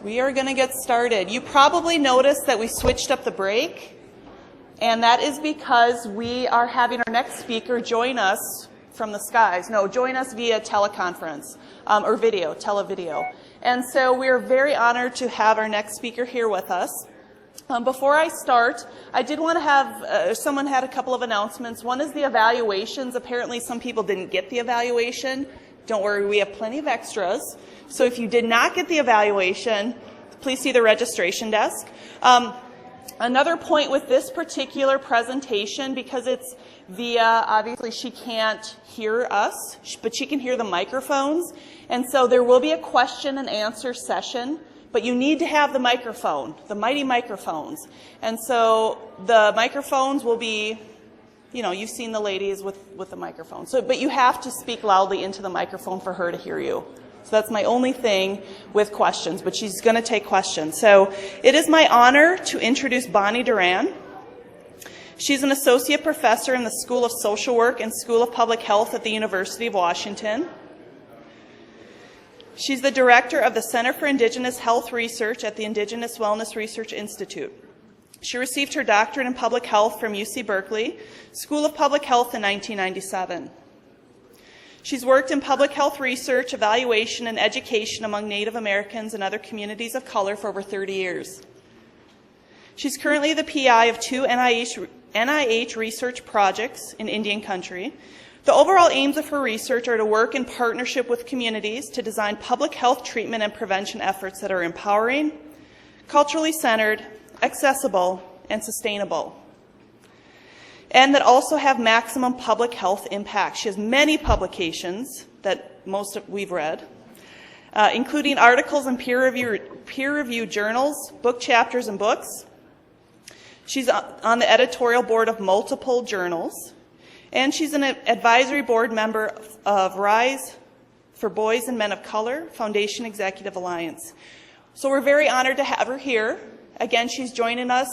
We are going to get started. You probably noticed that we switched up the break, and that is because we are having our next speaker join us from the skies. No, join us via teleconference or video, televideo. And so we're very honored to have our next speaker here with us. Before I start, I did want to have, someone had a couple of announcements. One is the evaluations. Apparently some people didn't get the evaluation. Don't worry, we have plenty of extras. So if you did not get the evaluation, please see the registration desk. Another point with this particular presentation, because it's via, obviously she can't hear us, but she can hear the microphones. And so there will be a question and answer session, but you need to have the microphone, the mighty microphones. And so the microphones will be, you know, you've seen the ladies with the microphone. So, but you have to speak loudly into the microphone for her to hear you. So that's my only thing with questions, but she's going to take questions. So it is my honor to introduce Bonnie Duran. She's an associate professor in the School of Social Work and School of Public Health at the University of Washington. She's the director of the Center for Indigenous Health Research at the Indigenous Wellness Research Institute. She received her doctorate in public health from UC Berkeley School of Public Health in 1997. She's worked in public health research, evaluation, and education among Native Americans and other communities of color for over 30 years. She's currently the PI of two NIH research projects in Indian country. The overall aims of her research are to work in partnership with communities to design public health treatment and prevention efforts that are empowering, culturally centered, accessible, and sustainable, and that also have maximum public health impact. She has many publications that most of we've read, including articles in peer-reviewed journals, book chapters, and books. She's on the editorial board of multiple journals, and she's an advisory board member of Rise for Boys and Men of Color Foundation Executive Alliance. So we're very honored to have her here. Again, she's joining us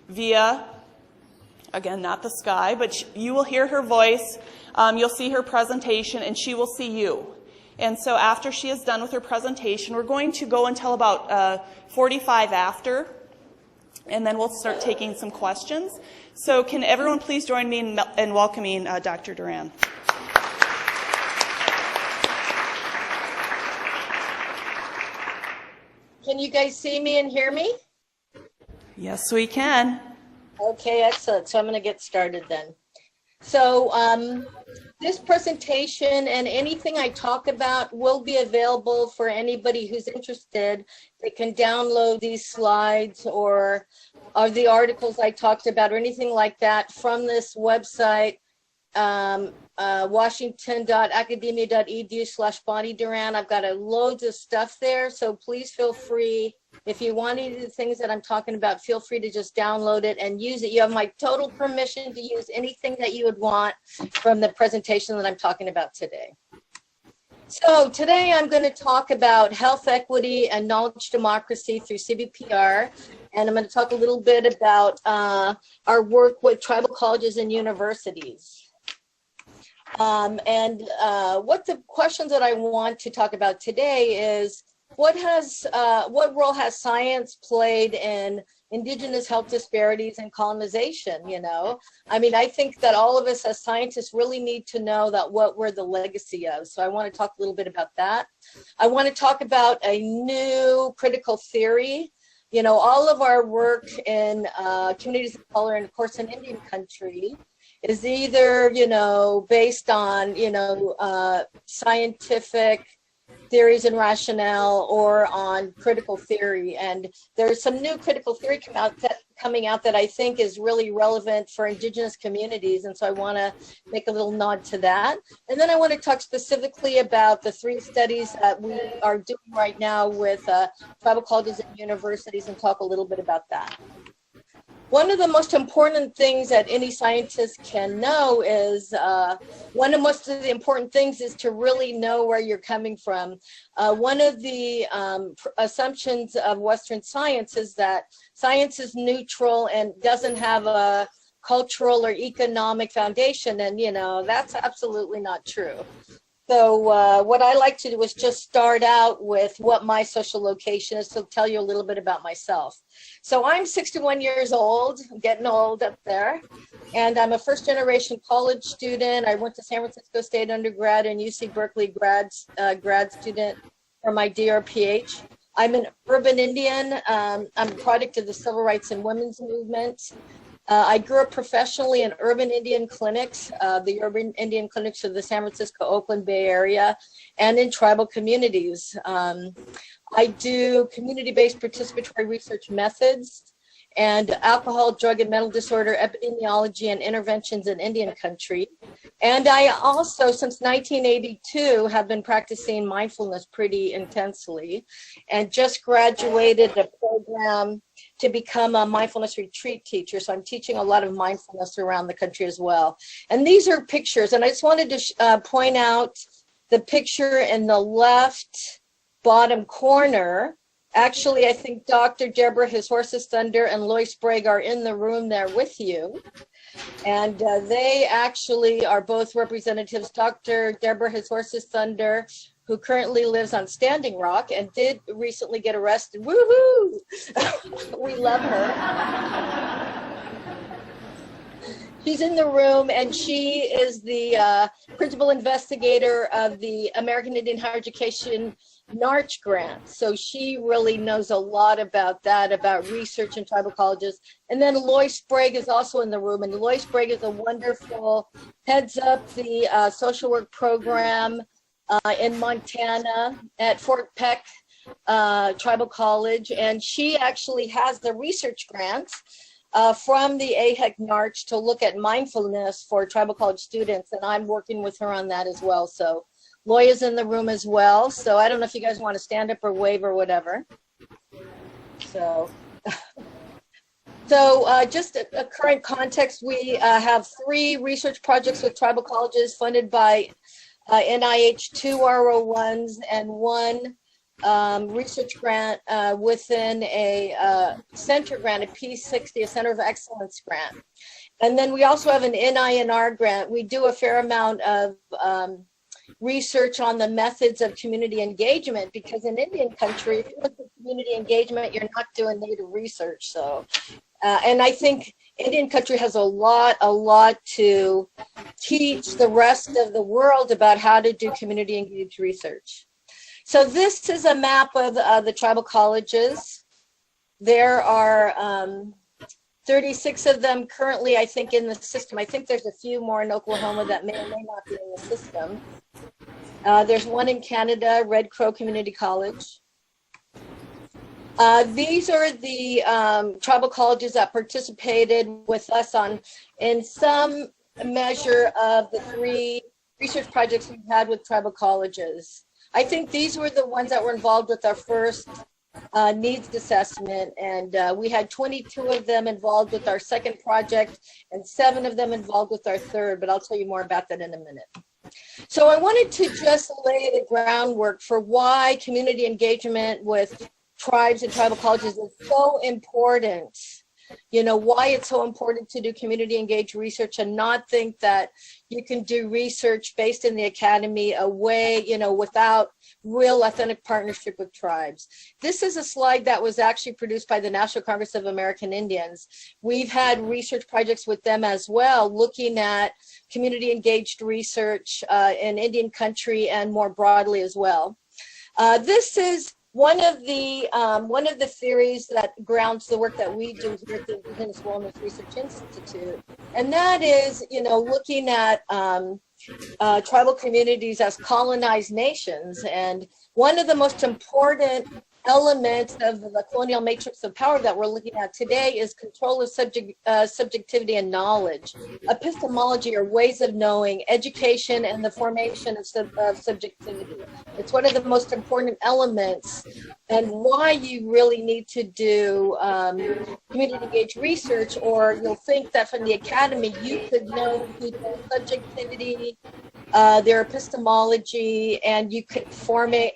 via, again, not the sky, but you will hear her voice, you'll see her presentation, and she will see you. And so after she is done with her presentation, we're going to go until about 45 after, and then we'll start taking some questions. So can everyone please join me in welcoming Dr. Duran. Can you guys see me and hear me? Yes, we can. Okay, excellent. So I'm going to get started then. So this presentation and anything I talk about will be available for anybody who's interested. They can download these slides or the articles I talked about or anything like that from this website, washington.academia.edu/Bonnie Duran. I've got loads of stuff there, so please feel free. If you want any of the things that I'm talking about, feel free to just download it and use it. You have my total permission to use anything that you would want from the presentation that I'm talking about today. So today I'm going to talk about health equity and knowledge democracy through CBPR. And I'm going to talk a little bit about our work with tribal colleges and universities. What the questions that I want to talk about today is, what role has science played in Indigenous health disparities and colonization? You know, I mean, I think that all of us as scientists really need to know that what we're the legacy of. So I want to talk a little bit about that. I want to talk about a new critical theory. You know, all of our work in communities of color and of course in Indian country is either, you know, based on, you know, scientific theories and rationale or on critical theory. And there's some new critical theory coming out that I think is really relevant for Indigenous communities. And so I want to make a little nod to that. And then I want to talk specifically about the 3 studies that we are doing right now with tribal colleges and universities and talk a little bit about that. One of the most important things that any scientist can know is, one of most of the important things is to really know where you're coming from. One of the assumptions of Western science is that science is neutral and doesn't have a cultural or economic foundation, and you know, that's absolutely not true. So what I like to do is just start out with what my social location is, to tell you a little bit about myself. So I'm 61 years old, I'm getting old up there, and I'm a first-generation college student. I went to San Francisco State undergrad and UC Berkeley grad student for my DrPH. I'm an urban Indian. I'm a product of the civil rights and women's movement. I grew up professionally in urban Indian clinics, the urban Indian clinics of the San Francisco, Oakland Bay Area, and in tribal communities. I do community-based participatory research methods and alcohol, drug, and mental disorder epidemiology and interventions in Indian country. And I also, since 1982, have been practicing mindfulness pretty intensely, and just graduated a program to become a mindfulness retreat teacher. So I'm teaching a lot of mindfulness around the country as well. And these are pictures, and I just wanted to point out the picture in the left bottom corner. Actually, I think Dr. Deborah, His Horse's Thunder, and Lois Sprague are in the room there with you. And they actually are both representatives. Dr. Deborah, His Horse's Thunder, who currently lives on Standing Rock and did recently get arrested. Woohoo! We love her. She's in the room, and she is the principal investigator of the American Indian Higher Education NARCH grant. So she really knows a lot about that, about research in tribal colleges. And then Lois Sprague is also in the room, and Lois Sprague is a wonderful, heads up the social work program in Montana at Fort Peck Tribal College. And she actually has the research grants from the AHEC NARCH to look at mindfulness for tribal college students. And I'm working with her on that as well. So Loya's in the room as well. So I don't know if you guys want to stand up or wave or whatever. So, just a current context, we have 3 research projects with tribal colleges funded by NIH, 2 R01s, and 1 research grant within a center grant, a P60, a Center of Excellence grant. And then we also have an NINR grant. We do a fair amount of research on the methods of community engagement, because in Indian country, if you look at community engagement, you're not doing native research. So, and I think Indian country has a lot to teach the rest of the world about how to do community engaged research. So this is a map of the tribal colleges. There are 36 of them currently, I think, in the system. I think there's a few more in Oklahoma that may or may not be in the system. There's 1 in Canada, Red Crow Community College. These are the tribal colleges that participated with us in some measure of the 3 research projects we've had with tribal colleges. I think these were the ones that were involved with our first needs assessment, and we had 22 of them involved with our second project and 7 of them involved with our third, but I'll tell you more about that in a minute. So I wanted to just lay the groundwork for why community engagement with tribes and tribal colleges is so important. You know, why it's so important to do community engaged research and not think that you can do research based in the academy away, you know, without real authentic partnership with tribes. This is a slide that was actually produced by the National Congress of American Indians. We've had research projects with them as well, looking at community engaged research in Indian country and more broadly as well. This is one of the theories that grounds the work that we do here at the Indigenous Wellness Research Institute, and that is, you know, looking at tribal communities as colonized nations. And one of the most important elements of the colonial matrix of power that we're looking at today is control of subjectivity and knowledge, epistemology or ways of knowing, education, and the formation of subjectivity. It's one of the most important elements, and why you really need to do community engaged research, or you'll think that from the academy you could know people's subjectivity, their epistemology, and you could formulate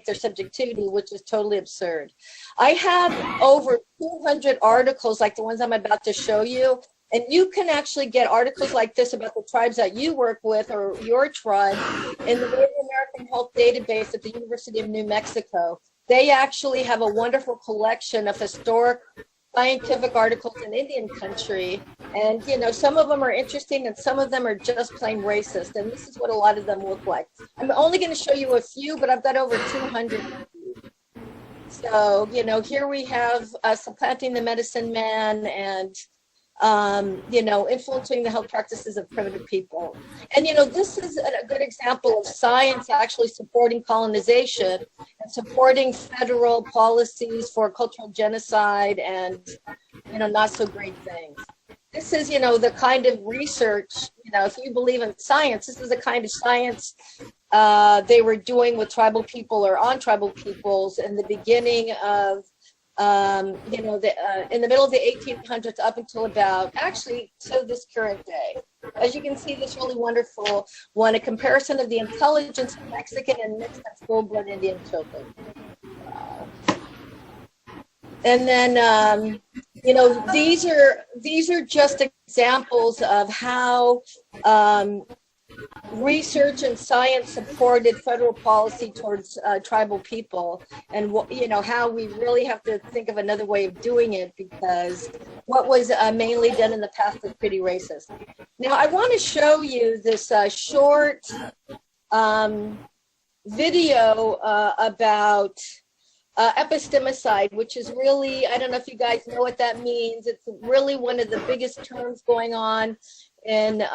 their subjectivity, which is totally absurd. I have over 200 articles like the ones I'm about to show you And you can actually get articles like this about the tribes that you work with or your tribe in the Native American Health Database at the University of New Mexico. They actually have a wonderful collection of historic scientific articles in Indian country. And, you know, some of them are interesting and some of them are just plain racist. And this is what a lot of them look like. I'm only going to show you a few, but I've got over 200. So, you know, here we have supplanting the medicine man and, you know, influencing the health practices of primitive people. And, you know, this is a good example of science actually supporting colonization and supporting federal policies for cultural genocide and, you know, not so great things. This is, you know, the kind of research, you know, if you believe in science, this is the kind of science they were doing with tribal people or on tribal peoples in the beginning of, you know, in the middle of the 1800s up until about, actually, to this current day. As you can see, this really wonderful one, a comparison of the intelligence of Mexican and mixed and full-blood Indian children. And then, you know, these are just examples of how research and science supported federal policy towards tribal people, and you know how we really have to think of another way of doing it, because what was mainly done in the past was pretty racist. Now I want to show you this short video about epistemicide, which is really, I don't know if you guys know what that means. It's really one of the biggest terms going on in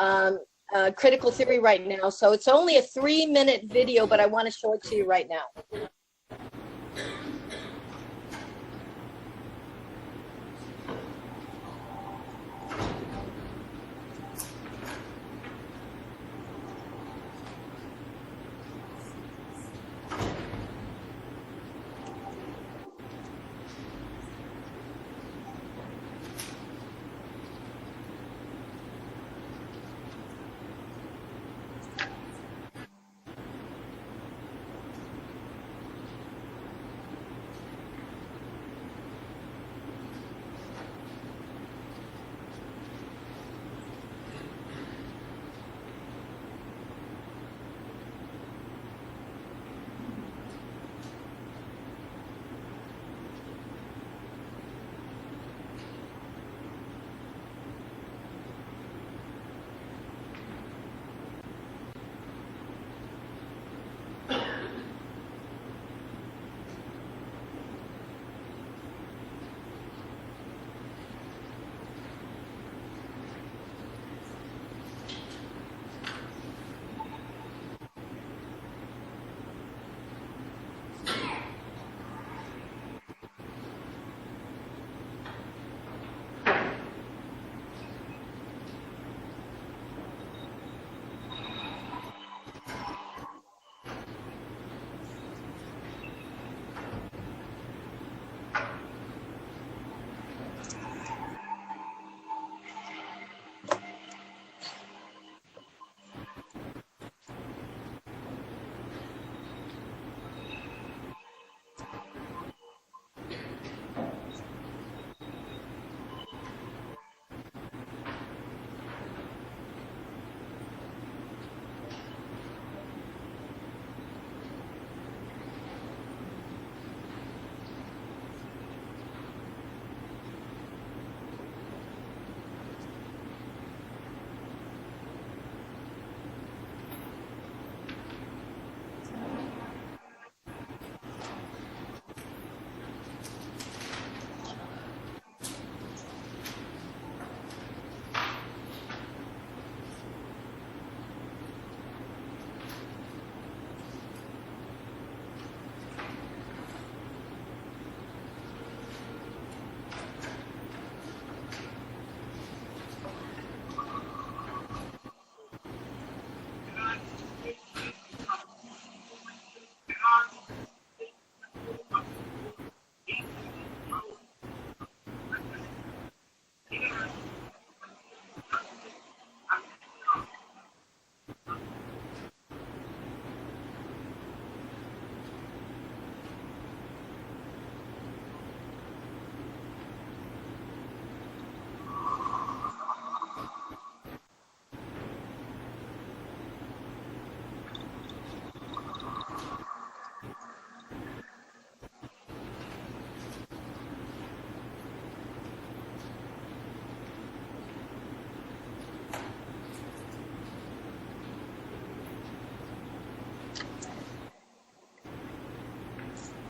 critical theory right now. So it's only a 3-minute video, but I want to show it to you right now.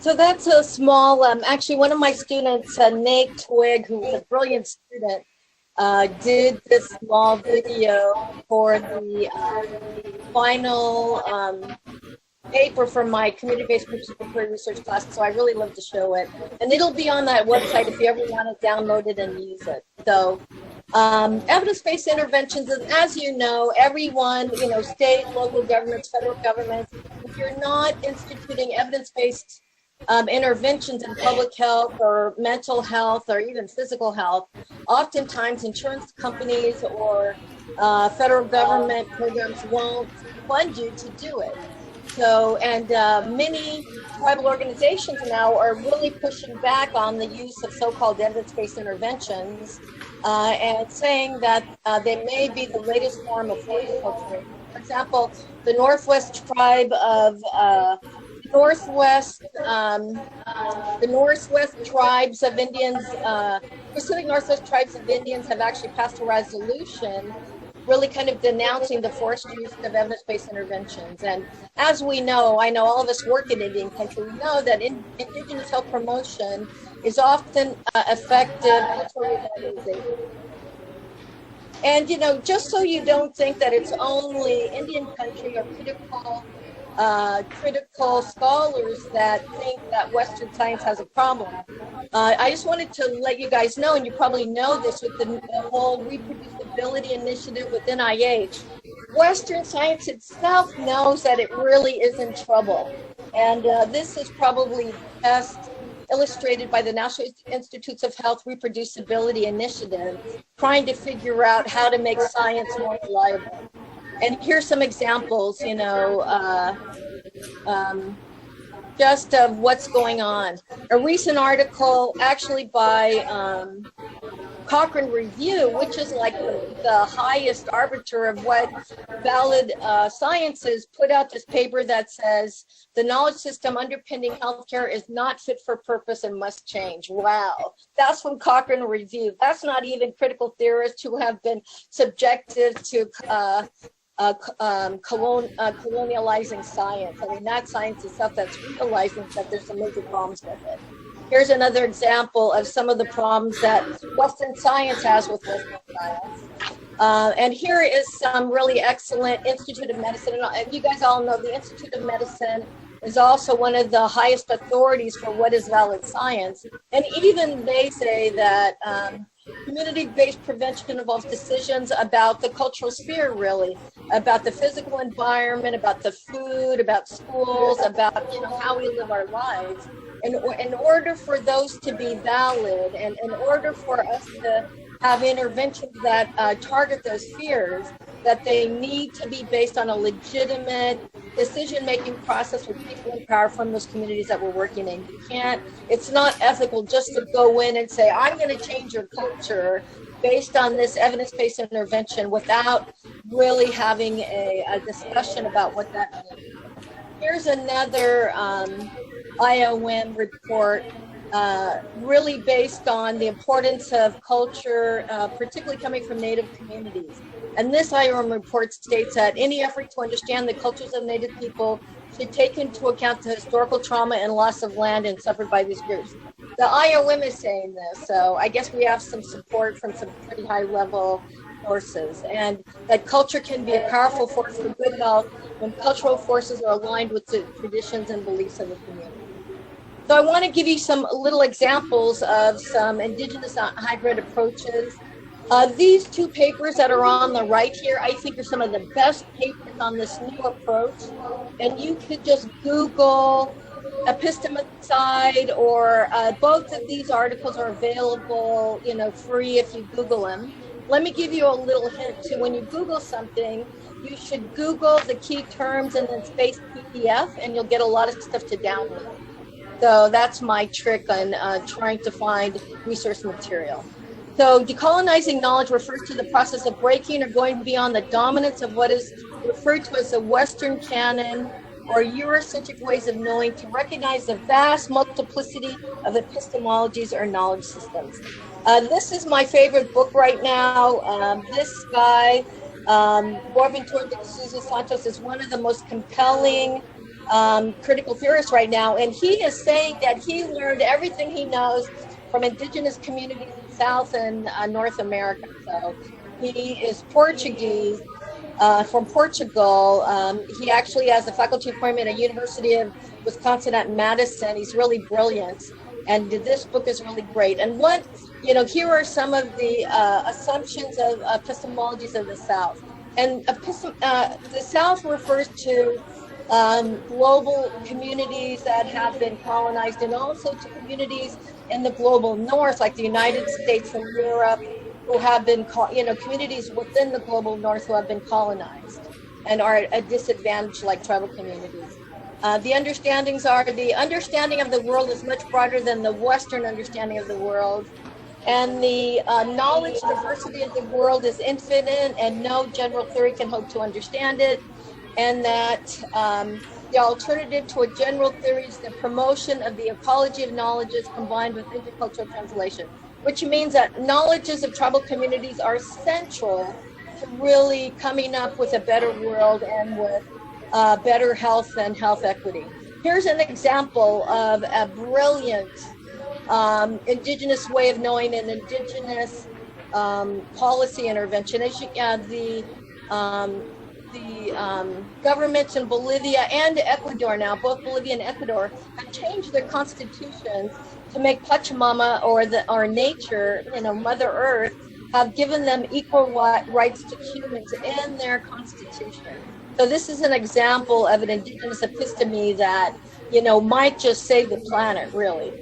So that's a small, actually one of my students, Nate Twig, who was a brilliant student, did this small video for the final paper from my community-based participatory research class, so I really love to show it. And it'll be on that website if you ever want to download it and use it. So evidence-based interventions, as you know, everyone, state, local governments, federal governments, if you're not instituting evidence-based interventions in public health or mental health or even physical health, oftentimes insurance companies or federal government programs won't fund you to do it. So, and many tribal organizations now are really pushing back on the use of so-called evidence-based interventions and saying that they may be the latest form of force culture. For example, the Northwest tribe of the Northwest tribes of Indians, Pacific Northwest tribes of Indians have actually passed a resolution really kind of denouncing the forced use of evidence-based interventions. And as we know, I know all of us work in Indian country, we know that Indigenous health promotion is often effective revitalization. And, just so you don't think that it's only Indian country or critical scholars that think that Western science has a problem. I just wanted to let you guys know, and you probably know this with the whole reproducibility initiative within IH, Western science itself knows that it really is in trouble. And this is probably best illustrated by the National Institutes of Health Reproducibility Initiative, trying to figure out how to make science more reliable. And here's some examples, just of what's going on. A recent article actually by Cochrane Review, which is like the highest arbiter of what valid science is, put out this paper that says the knowledge system underpinning healthcare is not fit for purpose and must change. Wow, that's from Cochrane Review. That's not even critical theorists who have been subjected to colonializing science. I mean, that science is stuff that's realizing that there's some major problems with it. Here's another example of some of the problems that Western science has with Western science. And here is some really excellent Institute of Medicine. And you guys all know the Institute of Medicine is also one of the highest authorities for what is valid science. And even they say that community-based prevention involves decisions about the cultural sphere, really, about the physical environment, about the food, about schools, about how we live our lives. In order for those to be valid, and in order for us to have interventions that target those spheres, that they need to be based on a legitimate decision-making process with people in power from those communities that we're working in. You can't, it's not ethical just to go in and say, I'm going to change your culture based on this evidence-based intervention without really having a discussion about what that means. Here's another IOM report really based on the importance of culture, particularly coming from Native communities. And this IOM report states that any effort to understand the cultures of Native people should take into account the historical trauma and loss of land and suffered by these groups. The IOM is saying this, so I guess we have some support from some pretty high-level sources, and that culture can be a powerful force for good health when cultural forces are aligned with the traditions and beliefs of the community. So I want to give you some little examples of some Indigenous hybrid approaches. These two papers that are on the right here, I think are some of the best papers on this new approach. And you could just Google epistemicide, or both of these articles are available, free if you Google them. Let me give you a little hint too. When you Google something, you should Google the key terms and then space PDF, and you'll get a lot of stuff to download. So that's my trick on trying to find resource material. So decolonizing knowledge refers to the process of breaking or going beyond the dominance of what is referred to as the Western canon or Eurocentric ways of knowing to recognize the vast multiplicity of epistemologies or knowledge systems. This is my favorite book right now. This guy, Boaventura de Sousa Santos, is one of the most compelling critical theorist right now, and he is saying that he learned everything he knows from indigenous communities in South and North America. So he is Portuguese, from Portugal. He actually has a faculty appointment at University of Wisconsin at Madison. He's really brilliant, and this book is really great. And here are some of the assumptions of epistemologies of the South. And the South refers to global communities that have been colonized, and also to communities in the global North, like the United States and Europe, who have been, communities within the global North who have been colonized and are at a disadvantage, like tribal communities. The understandings are the understanding of the world is much broader than the Western understanding of the world. And the knowledge diversity of the world is infinite, and no general theory can hope to understand it. And that the alternative to a general theory is the promotion of the ecology of knowledges combined with intercultural translation, which means that knowledges of tribal communities are central to really coming up with a better world and with better health and health equity. Here's an example of a brilliant indigenous way of knowing an indigenous policy intervention. As the governments in Bolivia and Ecuador now, both Bolivia and Ecuador, have changed their constitutions to make Pachamama or nature, Mother Earth, have given them equal rights to humans in their constitution. So this is an example of an indigenous episteme that, might just save the planet, really.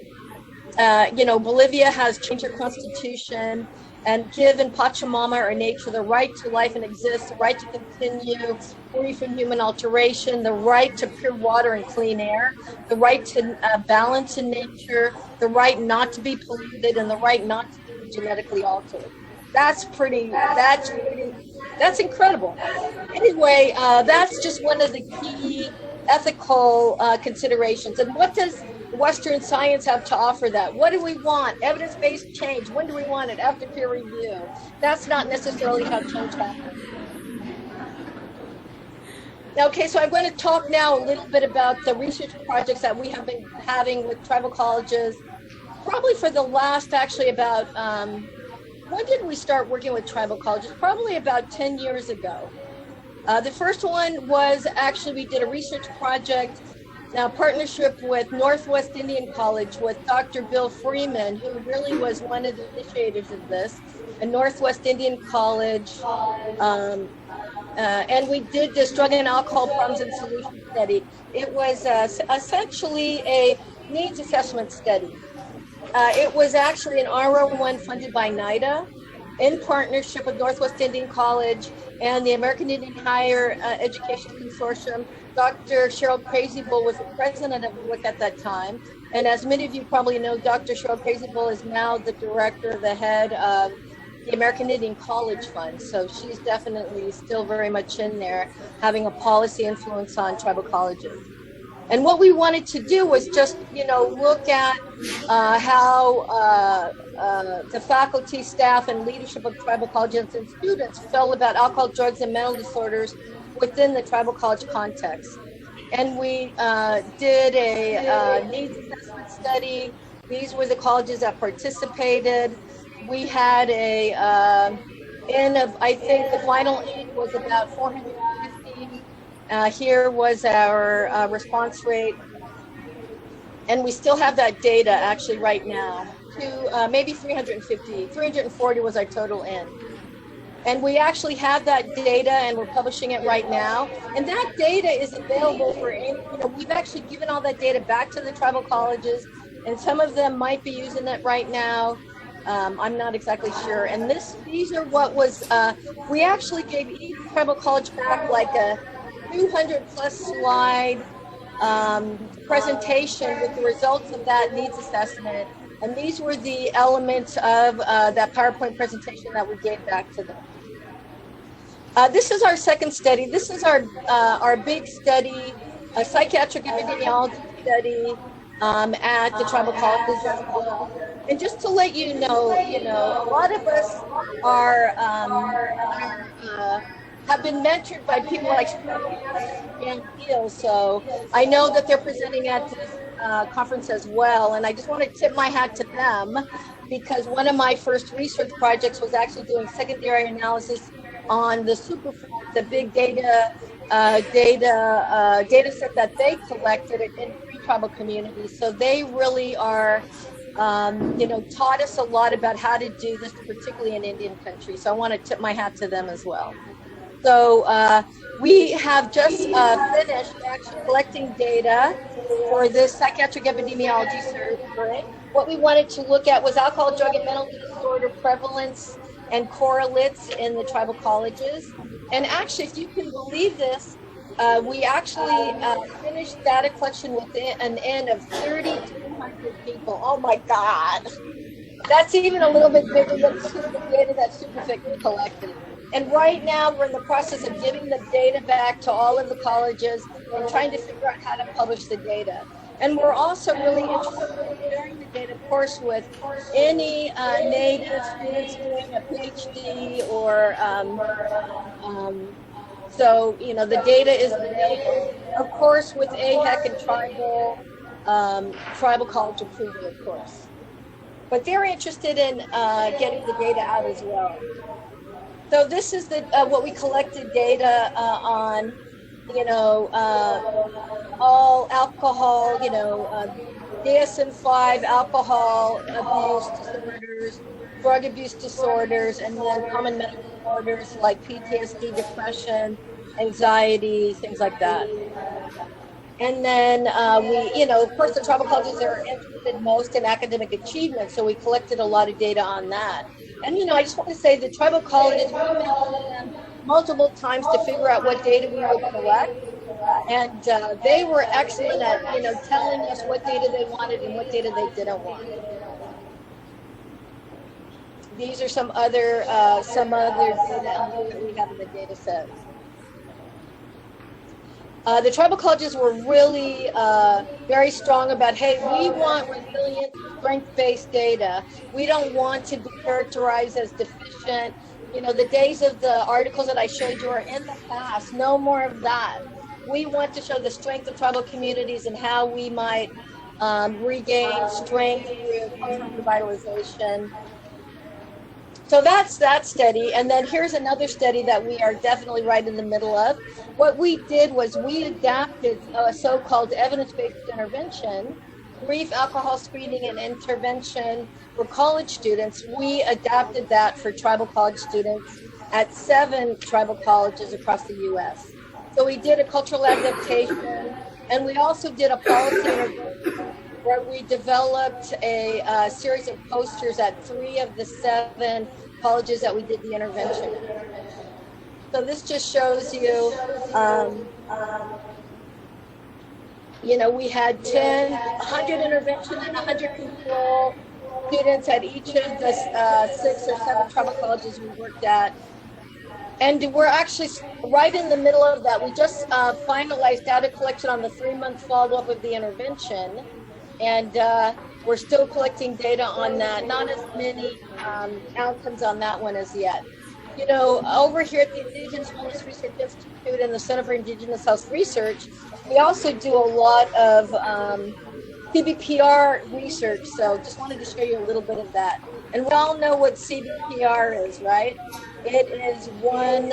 Bolivia has changed their constitution and given Pachamama or nature the right to life and exist, the right to continue free from human alteration, the right to pure water and clean air, the right to balance in nature, the right not to be polluted, and the right not to be genetically altered. That's incredible. Anyway, that's just one of the key ethical considerations. And what does Western science have to offer that? What do we want? Evidence-based change. When do we want it? After peer review. That's not necessarily how change happens. Okay, so I'm going to talk now a little bit about the research projects that we have been having with tribal colleges, probably for the last, about, when did we start working with tribal colleges? Probably about 10 years ago. The first one was we did a research project, partnership with Northwest Indian College with Dr. Bill Freeman, who really was one of the initiators of this, and Northwest Indian College. And we did this drug and alcohol problems and solution study. It was essentially a needs assessment study. It was actually an R01 funded by NIDA in partnership with Northwest Indian College and the American Indian Higher Education Consortium. Dr. Cheryl Crazybull was the president of WIC at that time. And as many of you probably know, Dr. Cheryl Crazybull is now the director, the head of the American Indian College Fund. So she's definitely still very much in there, having a policy influence on tribal colleges. And what we wanted to do was just, look at how the faculty, staff, and leadership of tribal colleges and students felt about alcohol, drugs, and mental disorders within the tribal college context. And we did a needs assessment study. These were the colleges that participated. We had I think the final aid was about 450. Here was our response rate. And we still have that data actually right now to maybe 350, 340 was our total in. And we actually have that data and we're publishing it right now. And that data is available for we've actually given all that data back to the tribal colleges, and some of them might be using it right now. I'm not exactly sure. And these are what was, we actually gave each tribal college back like a 200 plus slide presentation with the results of that needs assessment. And these were the elements of that PowerPoint presentation that we gave back to them. This is our second study. This is our big study, a psychiatric epidemiology study at the tribal colleges as well. And just to let you know, a lot of us are have been mentored by people like Dan Peel. So I know that they're presenting at this conference as well. And I just want to tip my hat to them, because one of my first research projects was actually doing secondary analysis on the superfoods, the big data set that they collected in tribal communities. So they really are, taught us a lot about how to do this, particularly in Indian country. So I want to tip my hat to them as well. So we have just finished actually collecting data for this psychiatric epidemiology survey. What we wanted to look at was alcohol, drug, and mental disorder prevalence and correlates in the tribal colleges. And actually, if you can believe this, we actually finished data collection with an N of 3,200 people. Oh my God. That's even a little bit bigger than the data that Superfit collected. And right now, we're in the process of giving the data back to all of the colleges and trying to figure out how to publish the data. And we're also really interested in sharing the data, of course, with any Native students doing a PhD or so, the data is available, of course, with AHEC and tribal college approval, of course. But they're interested in getting the data out as well. So this is what we collected data on, all alcohol, DSM-5, alcohol abuse disorders, drug abuse disorders, and then common medical disorders like PTSD, depression, anxiety, things like that. And then of course, the tribal colleges are interested most in academic achievement, so we collected a lot of data on that. And I just want to say the tribal colleges, we met with them multiple times to figure out what data we would collect, and they were excellent at telling us what data they wanted and what data they didn't want. These are some other data elements that we have in the data set. The tribal colleges were really very strong about, hey, we want resilient, strength-based data. We don't want to be characterized as deficient. The days of the articles that I showed you are in the past. No more of that. We want to show the strength of tribal communities and how we might regain strength through cultural revitalization. So that's that study. And then here's another study that we are definitely right in the middle of. What we did was we adapted a so-called evidence-based intervention, brief alcohol screening and intervention for college students. We adapted that for tribal college students at 7 tribal colleges across the U.S. So we did a cultural adaptation, and we also did a policy intervention where we developed a series of posters at 3 of the 7 colleges that we did the intervention in. So this just shows you, we had 100 intervention and 100 control students at each of the 6 or 7 tribal colleges we worked at. And we're actually right in the middle of that. We just finalized data collection on the 3-month follow-up of the intervention. And we're still collecting data on that. Not as many outcomes on that one as yet. Over here at the Indigenous Wellness Research Institute and the Center for Indigenous Health Research, we also do a lot of CBPR research. So just wanted to show you a little bit of that. And we all know what CBPR is, right? It is one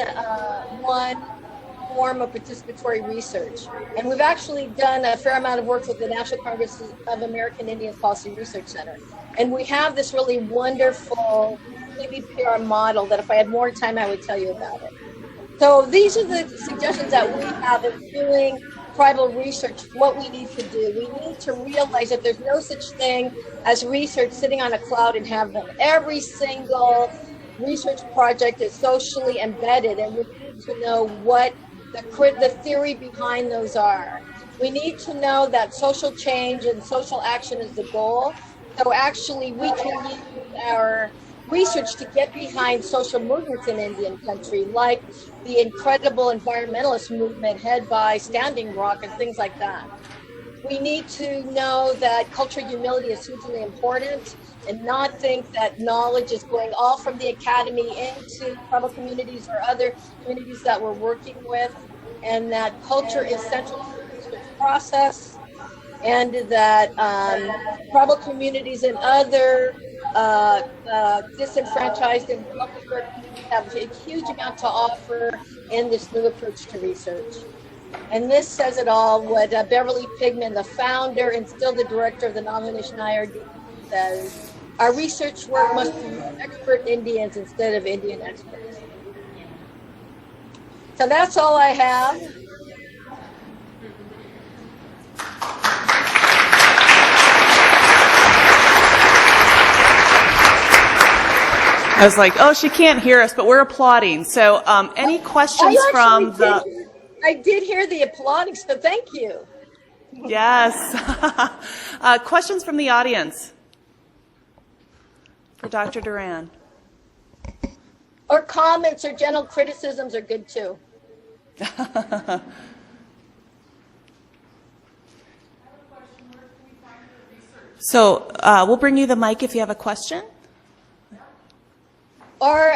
form of participatory research. And we've actually done a fair amount of work with the National Congress of American Indians Policy Research Center. And we have this really wonderful CBPR model that if I had more time, I would tell you about it. So these are the suggestions that we have in doing tribal research, what we need to do. We need to realize that there's no such thing as research sitting on a cloud in heaven. Every single research project is socially embedded, and we need to know what the theory behind those are. We need to know that social change and social action is the goal. So actually we can use our research to get behind social movements in Indian country, like the incredible environmentalist movement head by Standing Rock and things like that. we need to know that cultural humility is hugely important and not think that knowledge is going all from the academy into tribal communities or other communities that we're working with, and that culture is central to the research process, and that tribal communities and other disenfranchised and underserved communities have a huge amount to offer in this new approach to research. And this says it all, what Beverly Pigman, the founder and still the director of the Nomination IRD, says: our research work must be expert Indians instead of Indian experts. So that's all I have. I was like, oh, she can't hear us, but we're applauding. So any questions from the... I did hear the applauding, so thank you. Yes. Questions from the audience for Dr. Duran? Or comments or general criticisms are good too. So we'll bring you the mic if you have a question. Are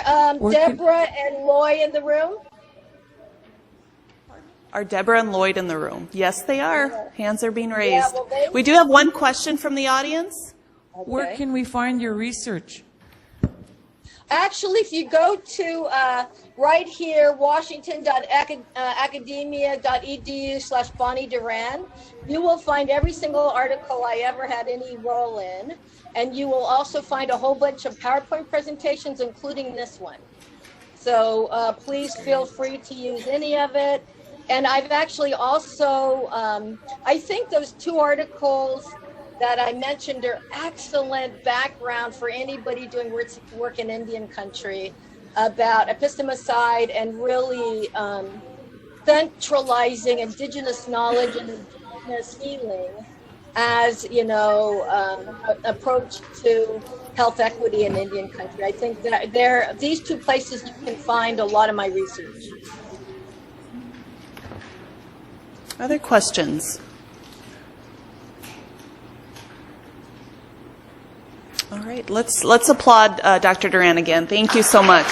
Deborah and Loy in the room? Are Deborah and Lloyd in the room? Yes, they are. Hands are being raised. Yeah, well, We do have one question from the audience. Okay. Where can we find your research? Actually, if you go to right here, washington.academia.edu/Bonnie Duran, you will find every single article I ever had any role in. And you will also find a whole bunch of PowerPoint presentations, including this one. So please feel free to use any of it. And I've actually also, I think those two articles that I mentioned are excellent background for anybody doing work in Indian country about epistemicide and really centralizing Indigenous knowledge and Indigenous healing as, you know, approach to health equity in Indian country. I think that these two places you can find a lot of my research. Other questions? All right, let's applaud Dr. Duran again. Thank you so much.